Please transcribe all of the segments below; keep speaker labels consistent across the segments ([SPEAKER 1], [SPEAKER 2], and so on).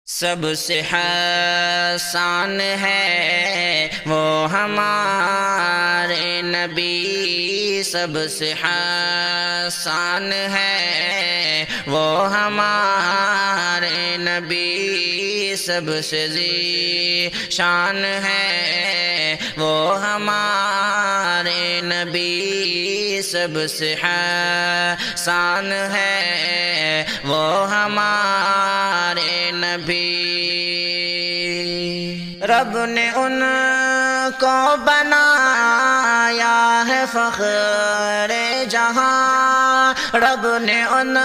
[SPEAKER 1] سب سے حسان ہے وہ ہمارے نبی، سب سے حسان ہے وہ ہمارے نبی، سب سے ذی شان ہے وہ ہمارے نبی، سب سے حسان ہے وہ ہمارے نبی۔ رب نے ان کو بنایا ہے فخر جہاں، رب نے ان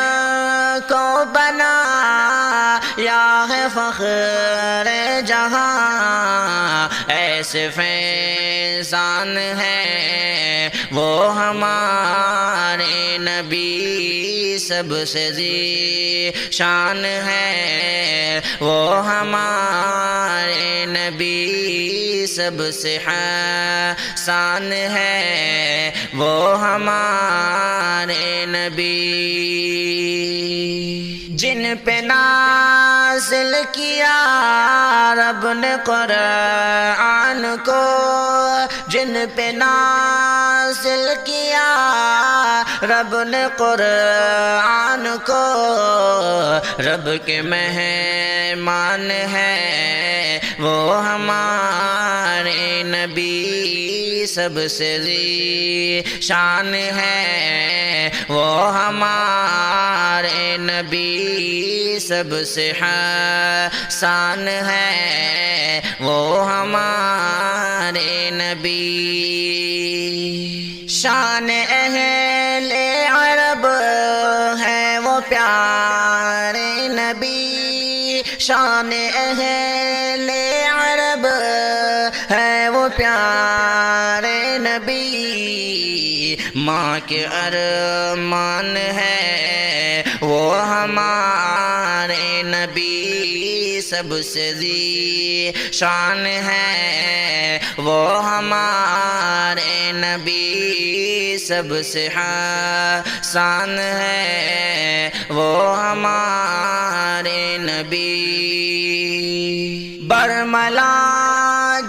[SPEAKER 1] کو بنایا ہے فخر جہاں، ایسے فیضان ہے وہ ہمارے نبی، سب سے ذی شان ہے وہ ہمارے نبی، سب سے حسان ہے وہ ہمارے نبی۔ جن پہ نازل کیا رب نے قرآن کو، جن پہ نازل کیا رب نے قرآن کو، رب کے مہمان ہے وہ ہمارے نبی، سب سے ذی شان ہے وہ ہمارے نبی، سب سے حسان ہے وہ ہمارے نبی۔ شان اہل عرب ہے وہ پیارے نبی، شان اہل عرب ہے وہ پیارے نبی، ماں کے ارمان ہے وہ ہمارے نبی، سب سے ذی شان ہے وہ ہمارے نبی، سب سے حسان ہے وہ ہمارے نبی۔ برملا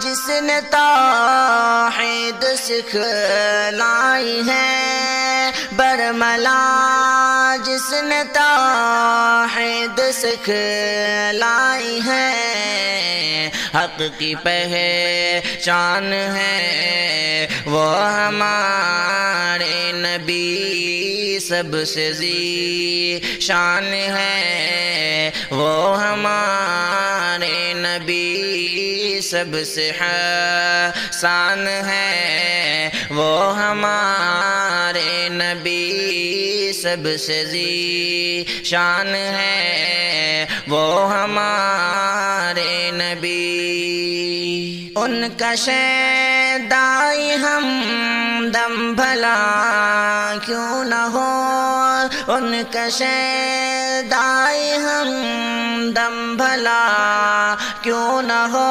[SPEAKER 1] جس نے توحید سکھلائی ہے، برملا جس نے توحید سکھلائی ہے، حق کی پہچان ہے وہ ہمارے نبی، سب سے ذی شان ہے وہ ہمارے نبی، سب سے حسان ہے وہ ہمارے نبی، سب سے ذی شان ہے وہ ہمارے نبی۔ ان کا شیدائی ہم دم بھلا کیوں نہ ہو، ان کا شیدائی ہم دم بھلا کیوں نہ ہو،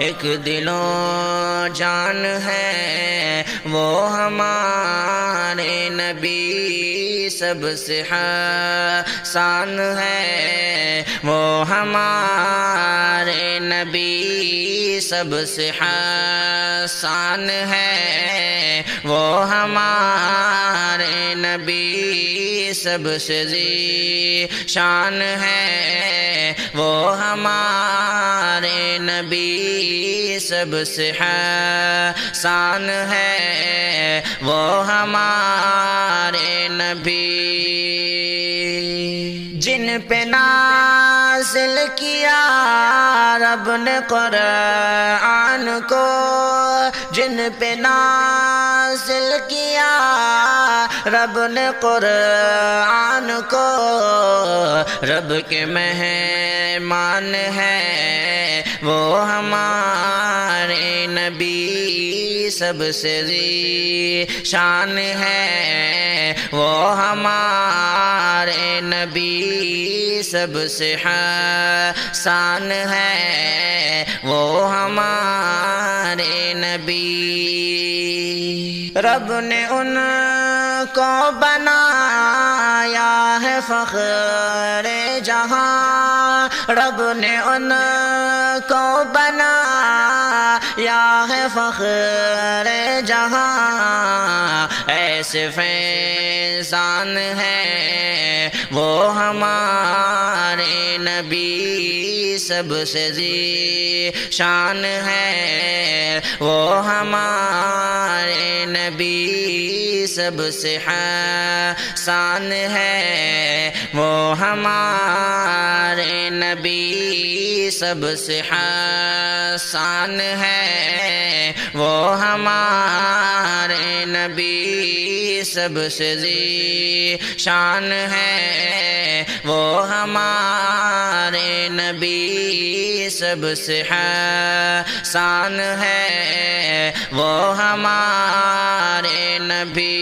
[SPEAKER 1] ایک دل و جان ہے وہ ہمارے نبی، سب سے حسان ہے وہ ہمارے نبی، سب سے حسان ہے وہ ہمارے نبی، سب سے ذی شان ہے وہ ہمارے نبی، سب سے حسان ہے وہ ہمارے نبی۔ جن پہ نازل کیا رب نے قرآن کو، جن پہ نازل کیا رب نے قرآن کو، رب کے مہمان ہے وہ ہمارے نبی، سب سے ذی شان ہے وہ ہمارے نبی، سب سے حسان ہے وہ ہمارے نبی۔ رب نے ان کو بنایا ہے فخر جہاں، رب نے ان کو بنایا ہے فخر جہاں، ایسے فیضان ہے وہ ہمارے نبی، سب سے ذیشان ہے وہ ہمارے نبی، سب سے حسان ہے وہ ہمارے نبی، سب سے حسان ہے وہ ہمارے نبی، سب سے ذیشان ہے وہ ہمارے نبی، سب سے حسان ہے وہ ہمارے نبی۔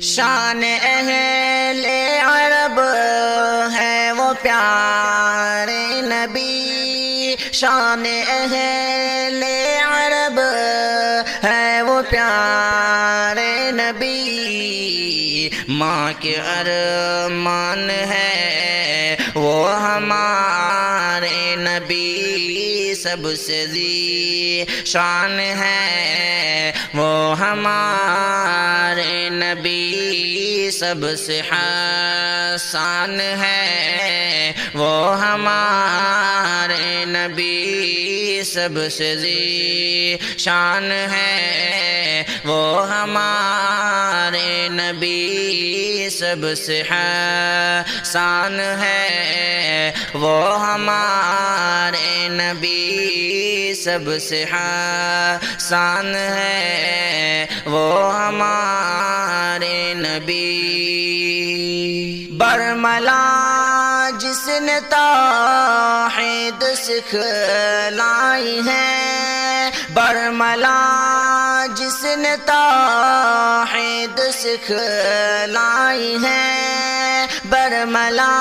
[SPEAKER 1] شان اہل عرب ہے وہ پیارے نبی، شان اہل عرب ہے وہ پیارے نبی، ماں کے ارمان ہے وہ ہمارے نبی، سب سے ذیشان ہے وہ ہمارے نبی، سب سے حسان ہے وہ ہمارے نبی، سب سے ذیشان ہے وہ ہمارے نبی، سب سے حسان ہے وہ ہمارے نبی، سب سے حسان ہے وہ ہمارے نبی۔ برملا جس نے توحید سکھلائی ہے، برملا جس نے توحید سکھلائی ہے، برملا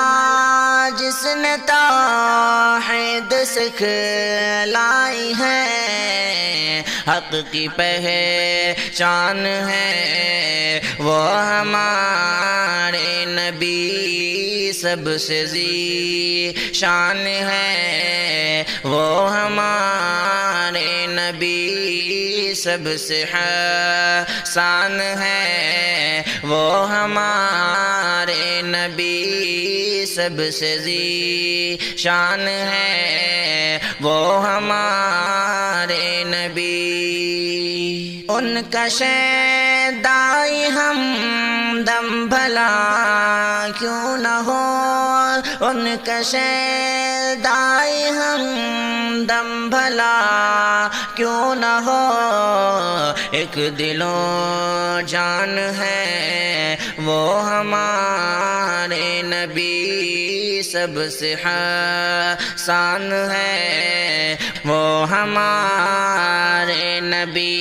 [SPEAKER 1] جس نے توحید سکھلائی ہے، حق کی پہچان ہے وہ ہمارے نبی، سب سے ذیشان ہے وہ ہمارے نبی، سب سے حسان ہے وہ ہمارے نبی، سب سے ذیشان ہے وہ ہمارے نبی۔ ان کا شیدائی ہمدم بھلا کیوں نہ ہو، ان کا شیدائی ہمدم بھلا کیوں نہ ہو، ایک دل و جان ہے وہ ہمارے نبی، سب سے حسان ہے وہ ہمارے نبی،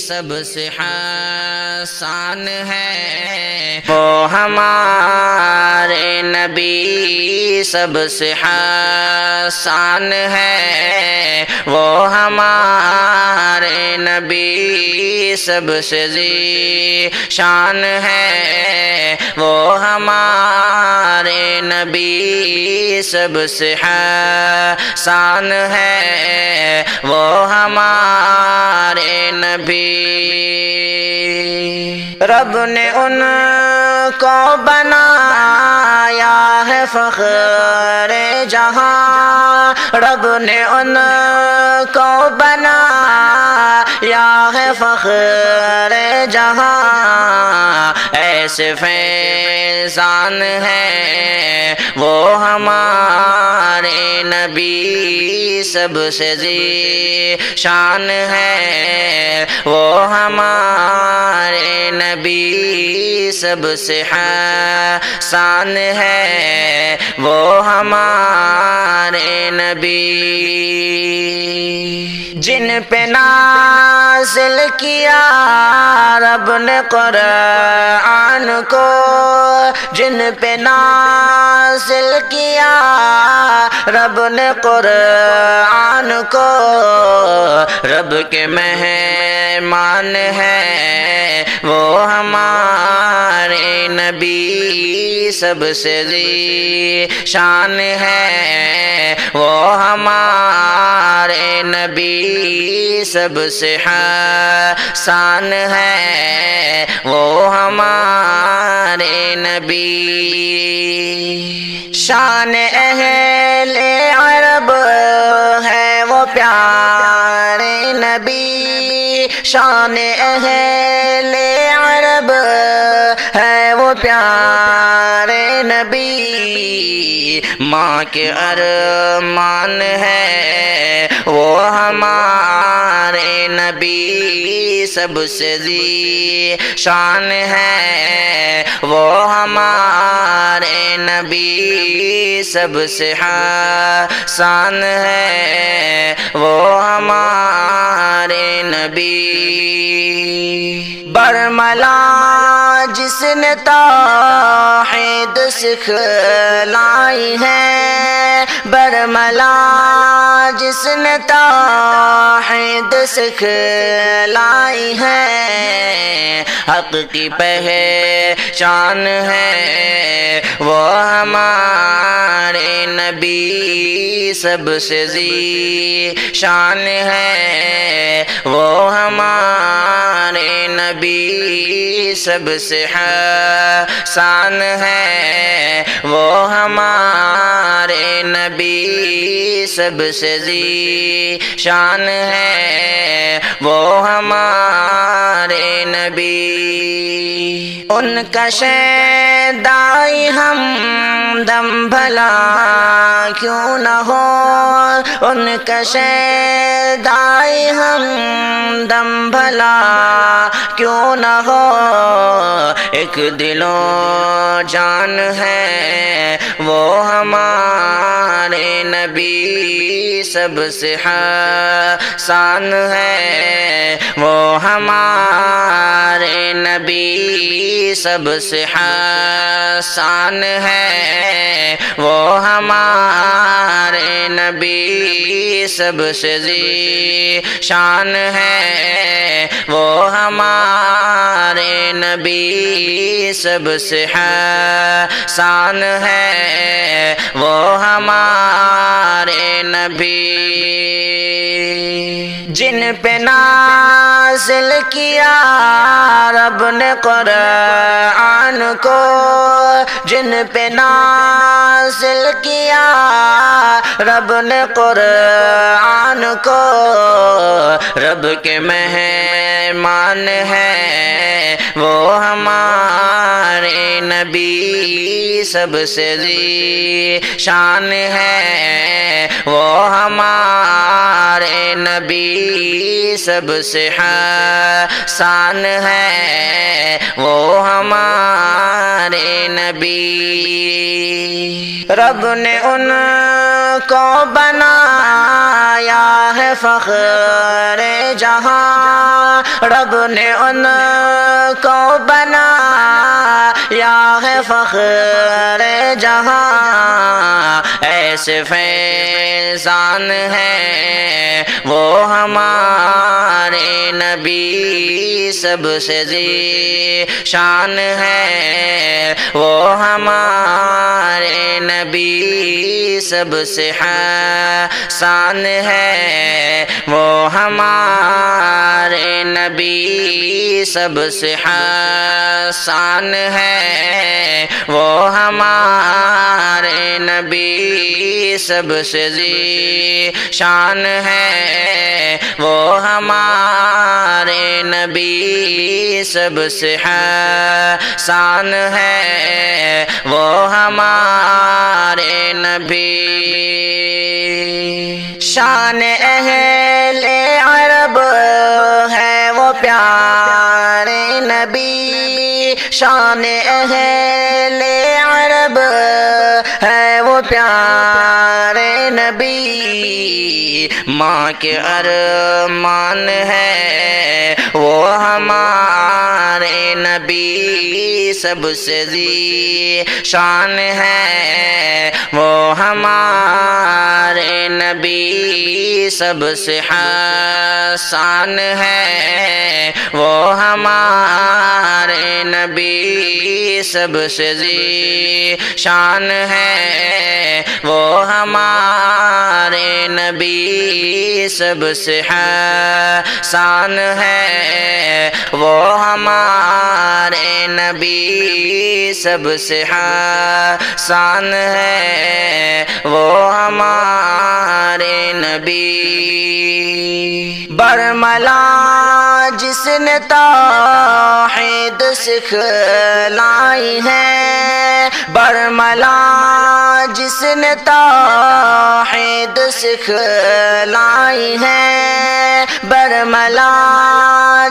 [SPEAKER 1] سب سے حسان ہے وہ ہمارے نبی، سب سے حسان ہے وہ ہمارے نبی، سب سے ذیشان ہے وہ ہمارے نبی، سب سے حسان ہے وہ ہمارے نبی۔ رب نے ان کو بنایا ہے فخر جہاں، رب نے ان کو بنایا ہے فخر جہاں، ایسے فیضان ہے وہ ہمارے نبی، سب سے ذیشان ہے وہ ہمارے نبی، سب سے حسان ہے وہ ہمارے نبی۔ جن پہ نازل کیا رب نے قرآن کو، جن پہ نازل نازل کیا رب نے قرآن کو، رب کے مہمان ہیں وہ ہمارے نبی، سب سے ذی-شان ہے وہ ہمارے نبی، سب سے حسان ہے وہ ہمارے نبی۔ شان اہل عرب ہے وہ پیارے نبی، شان اہل عرب ہے وہ پیارے نبی، ماں کے ارمان ہے وہ ہمارے نبی، سب سے ذی-شان ہے وہ ہمارے نبی، سب سے حسان ہے وہ ہمارے نبی۔ برملا جس نے توحید سکھلائی ہے، برملا جس نے توحید سکھلائی ہے، حق کی پہچان ہے وہ ہمارے نبی، سب سے ذی-شان ہے وہ ہمارے نبی، سب سے حسان ہے وہ ہمارے نبی، سب سے ذی-شان ہے وہ ہمارے نبی۔ ان کا شیدائی ہمدم بھلا کیوں نہ ہو، ان کا شیدائی ہمدم بھلا کیوں نہ ہو، ایک دل و جان ہے وہ ہمارے نبی، سب سے حسان ہے وہ ہمارے نبی، سب سے حسان ہے وہ ہمارے نبی، سب سے ذی-شان ہے وہ ہمارے نبی، سب سے حسان ہے وہ ہمارے نبی۔ جن پہ نازل کیا رب نے قرآن کو، جن پہ نازل کیا رب نے قرآن کو، رب کے مہمان ہیں وہ ہمارے نبی، سب سے ذی-شان ہے وہ ہمارے نبی، سب سے حسان ہے وہ ہمارے نبی۔ رب نے ان کو بنایا ہے فخر جہاں، رب نے ان کو بنایا ہے فخر جہاں، ایسے فیضان ہیں وہ ہمارے نبی، سب سے ذی-شان ہے وہ ہمارے نبی، سب سے حسان ہے وہ ہمارے نبی، سب سے حسان ہے وہ ہمارے نبی، سب سے ذی-شان ہے وہ ہمارے نبی، سب سے حسان ہے وہ ہمارے نبی۔ شان اہل عرب ہے وہ پیارے نبی، شان اہل عرب ہے وہ پیارے نبی، ماں کے ارمان ہے وہ ہمارے نبی، سب سے ذی شان ہے وہ ہمارے نبی، سب سے حسان ہے وہ ہمارے نبی، سب سے ذی شان ہے وہ ہمارے نبی، سب سے حسان ہے وہ ہمارے نبی، سب سے حسان ہے وہ ہمارے نبی۔ برملا جس نے توحید سکھلائی ہے، برملا جس نے توحید سکھلائی ہے، برملا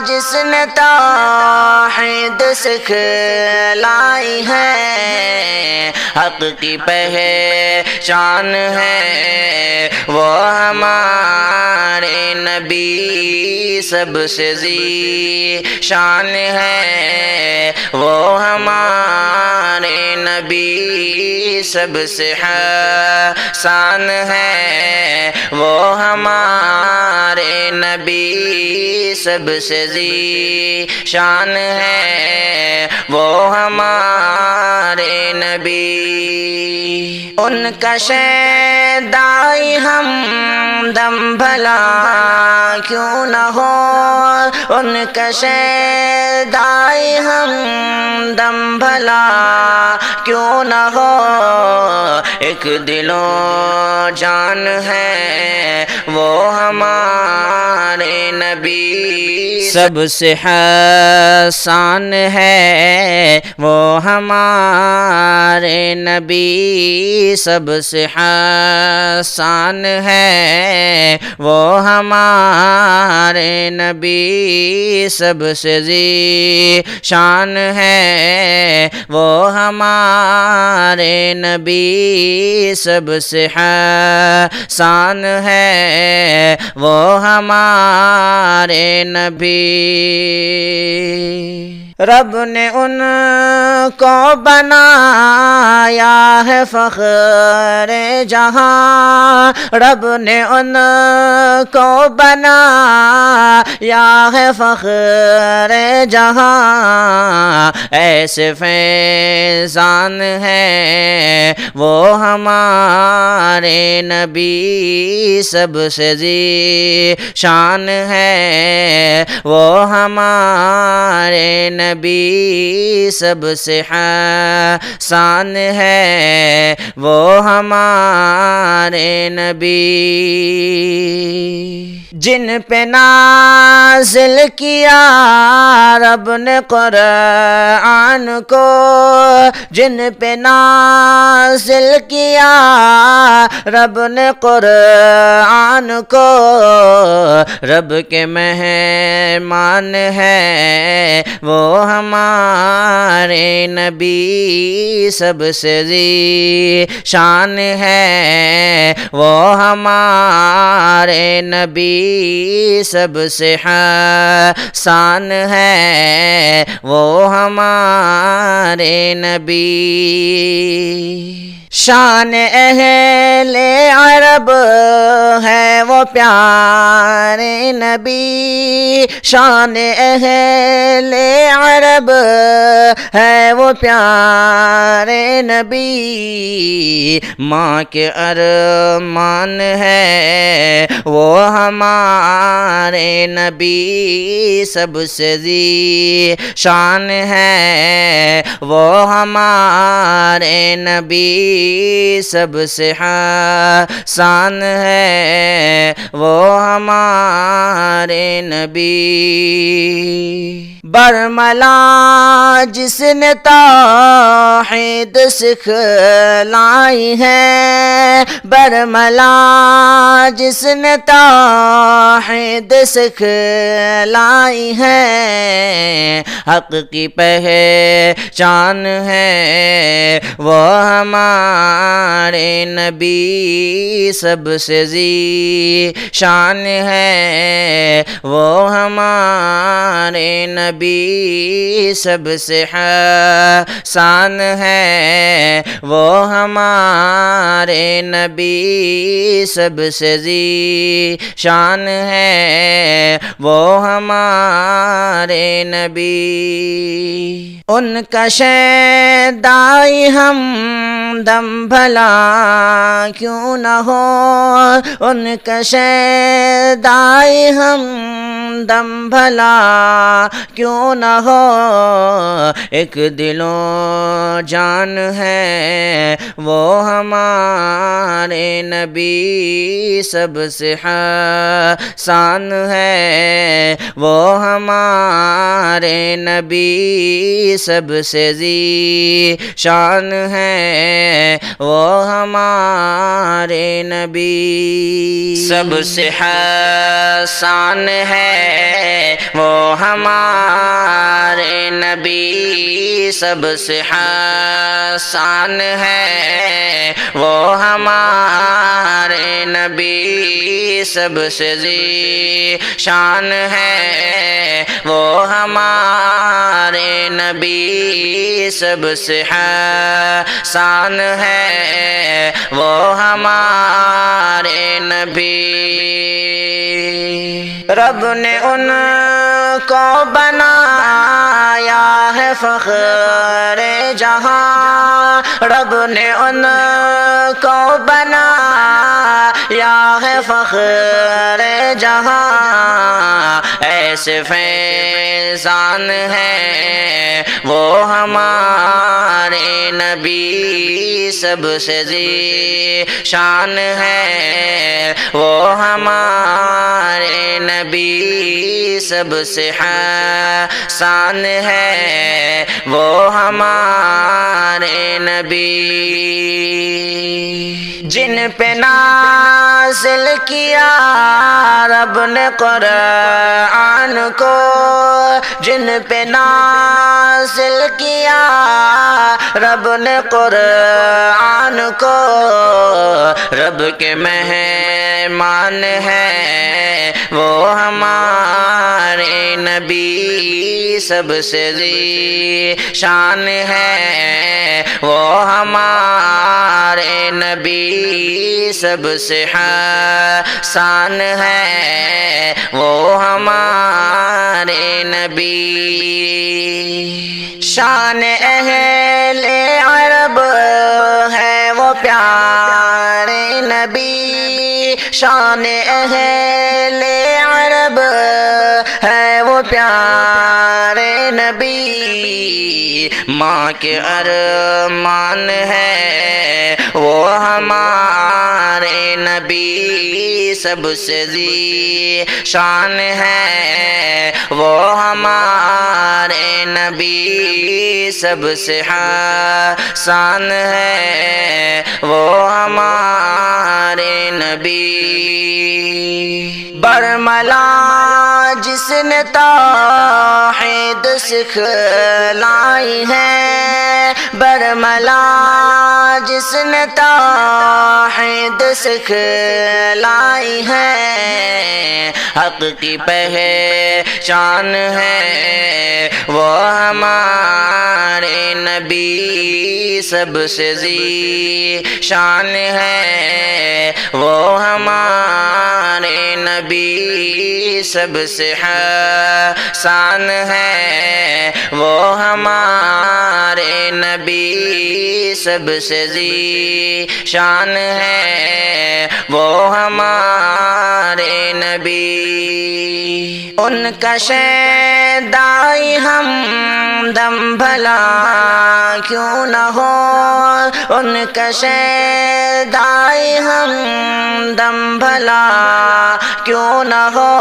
[SPEAKER 1] جس نے توحید سکھلائی ہے، حق کی پہچان ہے وہ ہمارے نبی، سب سے ذی شان ہے وہ ہمارے نبی، سب سے حسان ہے وہ ہمارے نبی، سب سے ذی شان ہے وہ ہمارے نبی۔ ان کا شیدائی ہم دم بھلا کیوں نہ ہو، ان کا شیدائی ہم دم بھلا کیوں نہ ہو، ایک دل و جان ہے وہ ہمارے نبی، سب سے حسان ہے وہ ہمارے نبی، سب سے حسان ہے وہ ہمارے نبی، سب سے ذی شان ہے وہ ہمارے نبی، سب سے حسان ہے وہ ہمارے نبی۔ رب نے ان کو بنایا ہے فخر جہاں، رب نے ان کو بنایا ہے فخر جہاں، ایسے فیضان ہے وہ ہمارے نبی، سب سے ذی شان ہے وہ ہمارے نبی، سب سے حسان ہے وہ ہمارے نبی۔ جن پہ نازل کیا رب نے قرآن کو، جن پہ نازل کیا رب نے قرآن کو، رب کے مہمان ہے وہ ہمارے نبی، سب سے ذی شان ہے وہ ہمارے نبی، سب سے حسان ہے وہ ہمارے نبی۔ شان اہل عرب ہے وہ پیارے نبی، شان اہل عرب ہے وہ پیارے نبی، ماں کے ارمان ہے وہ ہمارے نبی، سب سے ذی شان ہے وہ ہمارے نبی، سب سے حسان ہے وہ ہمارے نبی۔ برملا جس نے توحید سکھلائی ہے، برملا جس نے توحید سکھلائی ہے، حق کی پہچان ہے وہ ہمارے نبی، سب سے ذی شان ہے وہ ہمارے نبی، نبی سب سے حسان ہے، وہ ہمارے نبی سب سے ذی شان ہے، وہ ہمارے نبی۔ ان کا شیدائی ہم دم بھلا کیوں نہ ہو، ان کا شیدائی ہم دم بھلا کیوں نہ ہو، ایک دل و جان ہے، وہ ہمارے نبی سب سے حسان ہے، وہ ہمارے نبی سب سے ذی شان ہے، وہ ہمارے نبی سب سے حسان ہے، وہ ہمارے نبی سب سے حسان ہے، وہ ہمارے نبی سب سے ذی شان ہے، وہ ہمارے نبی سب سے حسان ہے، وہ ہمارے نبی۔ رب نے ان کو بنایا ہے فخر جہاں، رب نے ان کو بنایا ہے فخر جہاں، ایسے فیضان ہے، وہ ہمارے نبی سب سے ذی شان ہے، وہ ہمارے نبی سب سے حسان ہے، وہ ہمارے نبی۔ جن پہ نازل کیا رب نے قرآن کو، جن پہ نازل کیا رب نے قرآن کو، رب کے مہمان ہیں، وہ ہمارے نبی سب سے ذی شان ہے، وہ ہمارے نبی سب سے حسان ہے، وہ ہمارے نبی۔ شان اہل عرب ہے وہ پیارے نبی، شان اہل عرب ہے وہ پیارے نبی، ماں کے ارمان ہے، وہ ہمارے نبی سب سے ذی شان ہے، وہ ہمارے نبی سب سے حسان ہے، وہ ہمارے نبی۔ برملا جس نے توحید سکھلائی ہے، برملا جس نے توحید سکھلائی ہے، حق کی پہچان ہے، وہ ہمارے نبی سب سے ذی شان ہے، وہ ہمارے نبی سب سے حسان ہے، وہ ہمارے نبی سب سے ذی شان ہے، وہ ہمارے نبی۔ ان کا شیدائی ہم دم بھلا کیوں نہ ہو، ان کا شیدائی ہم دم بھلا کیوں نہ ہو،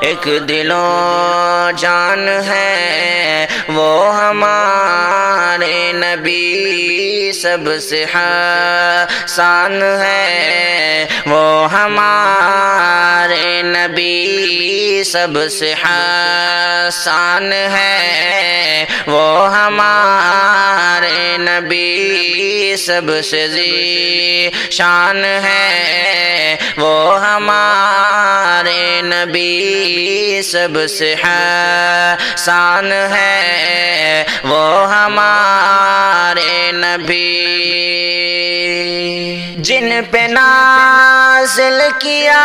[SPEAKER 1] ایک دل و جان ہے، وہ ہمارے نبی سب سے حسان ہے، وہ ہمارے نبی سب سے حسان ہے، وہ ہمارے نبی سب سے ذی شان ہے، وہ ہمارے نبی سب سے حسان ہے وہ ہمارے نبی، جن پہ نازل کیا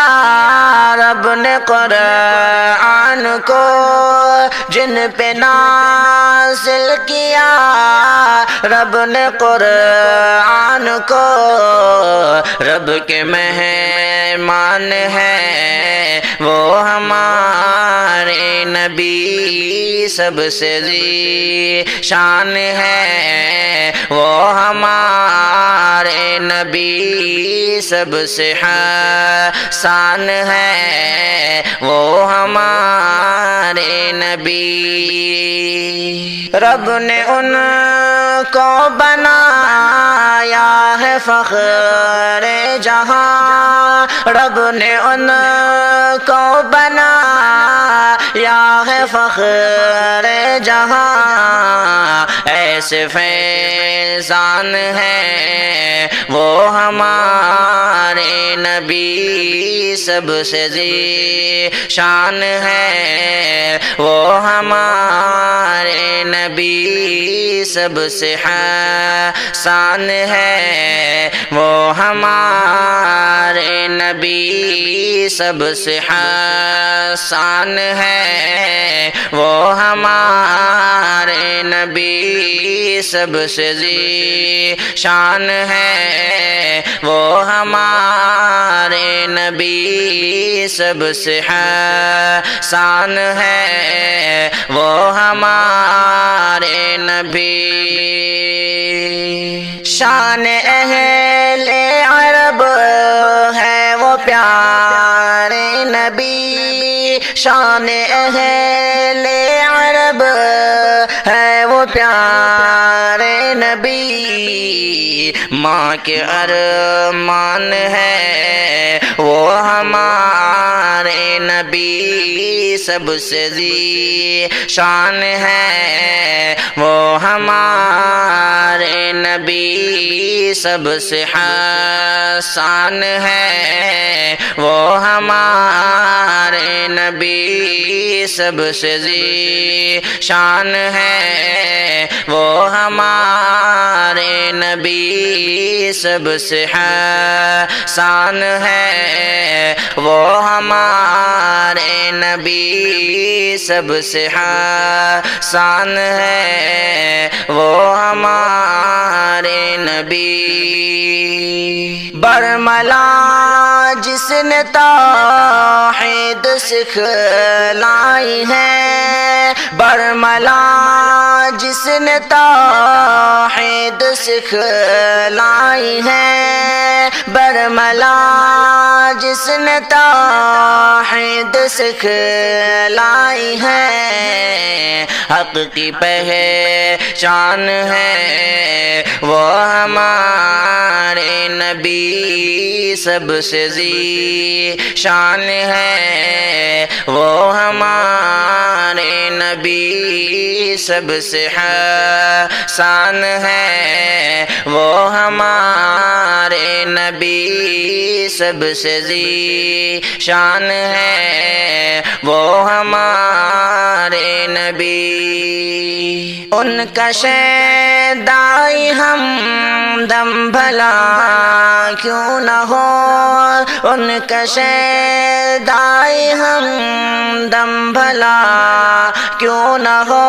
[SPEAKER 1] رب نے قرآن کو، جن پہ نازل کیا رب نے قرآن کو، رب کے مہمان ہیں وہ ہمارے نبی، سب سے ذی-شان ہے وہ ہمارے نبی، سب سے حسان ہے وہ ہمارے نبی۔ رب نے ان کو بنایا ہے فخر جہاں، رب نے ان کو بنایا ہے فخر جہاں، ایسے فیضان ہیں وہ ہمارے نبی، سب سے ذی-شان ہے وہ ہمارے نبی، سب سے حسان ہے وہ ہمارے نبی، سب سے حسان ہے وہ ہمارے نبی، سب سے ذی-شان ہے وہ ہمارے نبی، سب سے حسان ہے وہ ہمارے نبی۔ شان اہل عرب ہے وہ پیارے نبی، شان اہل عرب ہے وہ پیارے نبی، ماں کے ارمان ہے وہ ہمارے نبی، سب سے ذی-شان ہے وہ ہمارے نبی، سب سے حسان ہے وہ ہمارے نبی، سب سے ذی-شان ہے وہ ہمارے نبی، سب سے حسان ہے وہ ہمارے نبی، سب سے حسان ہے وہ ہمارے نبی۔ برملا جس نے توحید سکھلائی ہے، برملا جس نے توحید سکھلائی ہے، برملا جس نے توحید سکھلائی ہے، حق کی پہچان ہے وہ ہمارے نبی، سب سے ذی-شان ہے وہ ہمارے نبی، سب سے حسان ہے وہ ہمارے نبی، سب سے ذی-شان ہے وہ ہمارے نبی۔ ان کا شیدائی ہمدم بھلا کیوں نہ ہو، ان کا شیدائی ہمدم بھلا کیوں نہ ہو،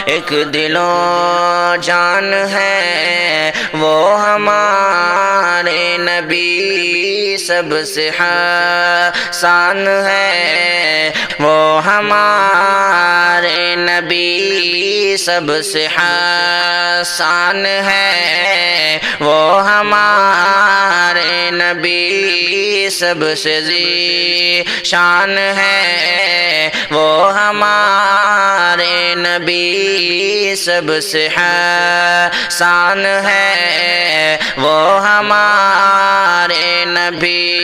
[SPEAKER 1] ایک دل و جان ہے وہ ہمارے نبی، سب سے حسان ہے وہ ہمارے نبی، سب سے حسان ہے وہ ہمارے نبی، سب سے ذی-شان ہے وہ ہمارے نبی، سب سے حسان ہے وہ ہمارے نبی۔